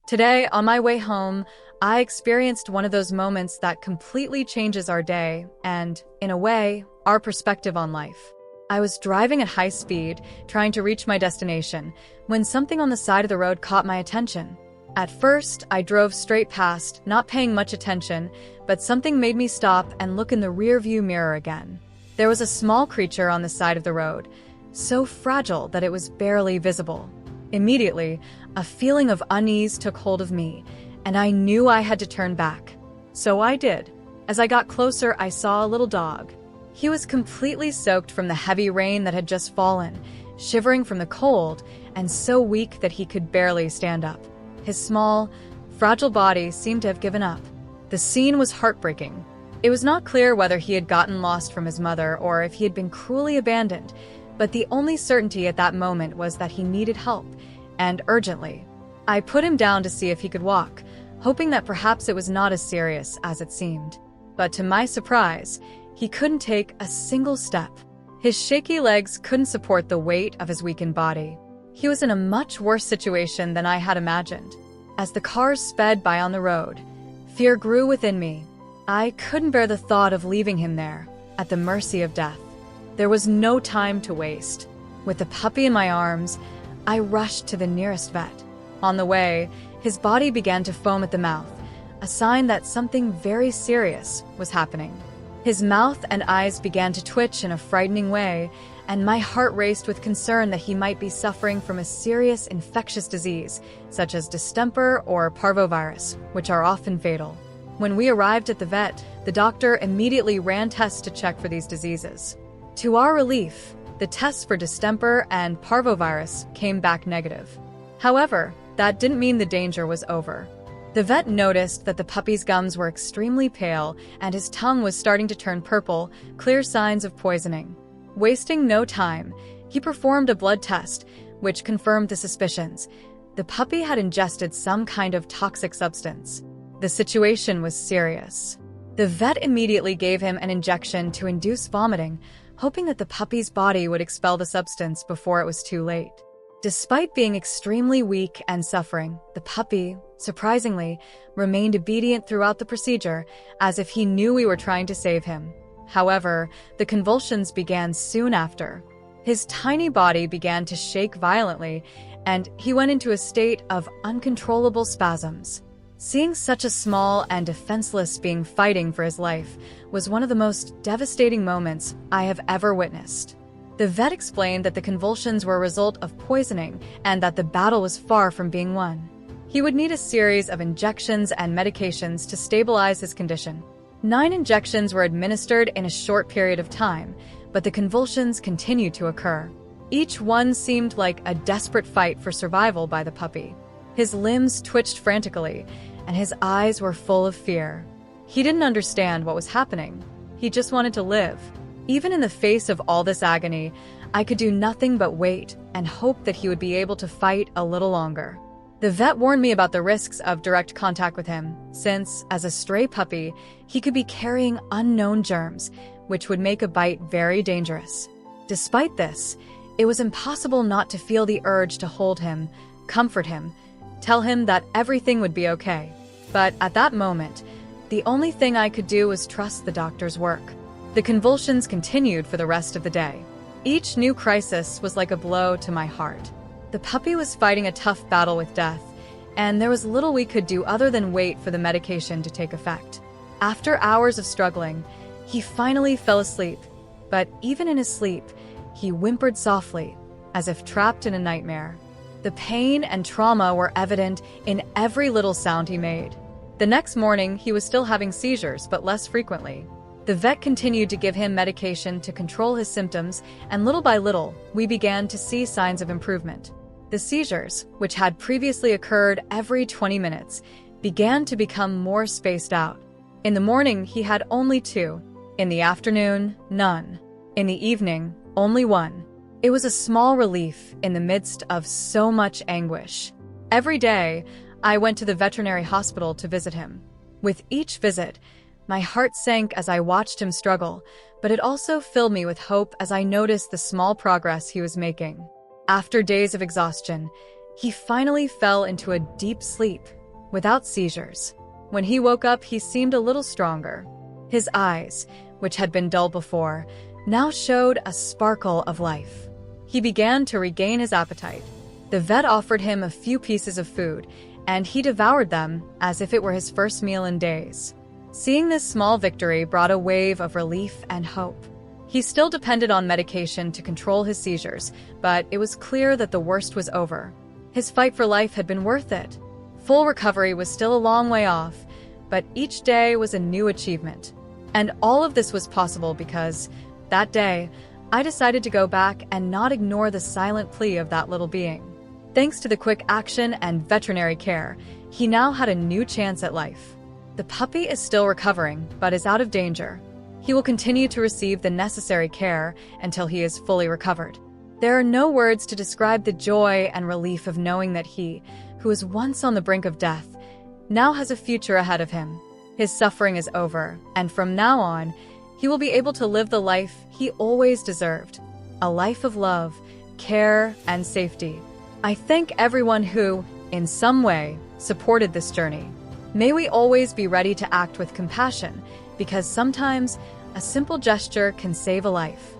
Today, on my way home, I experienced one of those moments that completely changes our day and, in a way, our perspective on life. I was driving at high speed, trying to reach my destination, when something on the side of the road caught my attention. At first, I drove straight past, not paying much attention, but something made me stop and look in the rearview mirror again. There was a small creature on the side of the road, so fragile that it was barely visible. Immediately, a feeling of unease took hold of me, and I knew I had to turn back. So I did. As I got closer, I saw a little dog. He was completely soaked from the heavy rain that had just fallen, shivering from the cold, and so weak that he could barely stand up. His small, fragile body seemed to have given up. The scene was heartbreaking. It was not clear whether he had gotten lost from his mother or if he had been cruelly abandoned, but the only certainty at that moment was that he needed help, and urgently. I put him down to see if he could walk, hoping that perhaps it was not as serious as it seemed. But to my surprise, he couldn't take a single step. His shaky legs couldn't support the weight of his weakened body. He was in a much worse situation than I had imagined. As the cars sped by on the road, fear grew within me. I couldn't bear the thought of leaving him there, at the mercy of death. There was no time to waste. With the puppy in my arms, I rushed to the nearest vet. On the way, his body began to foam at the mouth, a sign that something very serious was happening. His mouth and eyes began to twitch in a frightening way, and my heart raced with concern that he might be suffering from a serious infectious disease, such as distemper or parvovirus, which are often fatal. When we arrived at the vet, the doctor immediately ran tests to check for these diseases. To our relief, the tests for distemper and parvovirus came back negative. However, that didn't mean the danger was over. The vet noticed that the puppy's gums were extremely pale and his tongue was starting to turn purple, clear signs of poisoning. Wasting no time, he performed a blood test, which confirmed the suspicions. The puppy had ingested some kind of toxic substance. The situation was serious. The vet immediately gave him an injection to induce vomiting, hoping that the puppy's body would expel the substance before it was too late. Despite being extremely weak and suffering, the puppy, surprisingly, remained obedient throughout the procedure, as if he knew we were trying to save him. However, the convulsions began soon after. His tiny body began to shake violently, and he went into a state of uncontrollable spasms. Seeing such a small and defenseless being fighting for his life was one of the most devastating moments I have ever witnessed. The vet explained that the convulsions were a result of poisoning and that the battle was far from being won. He would need a series of injections and medications to stabilize his condition. 9 injections were administered in a short period of time, but the convulsions continued to occur. Each one seemed like a desperate fight for survival by the puppy. His limbs twitched frantically, and his eyes were full of fear. He didn't understand what was happening. He just wanted to live. Even in the face of all this agony, I could do nothing but wait and hope that he would be able to fight a little longer. The vet warned me about the risks of direct contact with him, since, as a stray puppy, he could be carrying unknown germs, which would make a bite very dangerous. Despite this, it was impossible not to feel the urge to hold him, comfort him, tell him that everything would be okay. But at that moment, the only thing I could do was trust the doctor's work. The convulsions continued for the rest of the day. Each new crisis was like a blow to my heart. The puppy was fighting a tough battle with death, and there was little we could do other than wait for the medication to take effect. After hours of struggling, he finally fell asleep, but even in his sleep, he whimpered softly, as if trapped in a nightmare. The pain and trauma were evident in every little sound he made. The next morning, he was still having seizures, but less frequently. The vet continued to give him medication to control his symptoms, and little by little, we began to see signs of improvement. The seizures, which had previously occurred every 20 minutes, began to become more spaced out. In the morning, he had only 2. In the afternoon, none. In the evening, only 1. It was a small relief in the midst of so much anguish. Every day, I went to the veterinary hospital to visit him. With each visit, my heart sank as I watched him struggle, but it also filled me with hope as I noticed the small progress he was making. After days of exhaustion, He finally fell into a deep sleep, without seizures. When he woke up, he seemed a little stronger. His eyes, which had been dull before, now showed a sparkle of life. He began to regain his appetite. The vet offered him a few pieces of food, and he devoured them as if it were his first meal in days. Seeing this small victory brought a wave of relief and hope. He still depended on medication to control his seizures, but it was clear that the worst was over. His fight for life had been worth it. Full recovery was still a long way off, but each day was a new achievement. And all of this was possible because, that day, I decided to go back and not ignore the silent plea of that little being. Thanks to the quick action and veterinary care, he now had a new chance at life. The puppy is still recovering, but is out of danger. He will continue to receive the necessary care until he is fully recovered. There are no words to describe the joy and relief of knowing that he, who was once on the brink of death, now has a future ahead of him. His suffering is over, and from now on, he will be able to live the life he always deserved. A life of love, care, and safety. I thank everyone who, in some way, supported this journey. May we always be ready to act with compassion, because sometimes a simple gesture can save a life.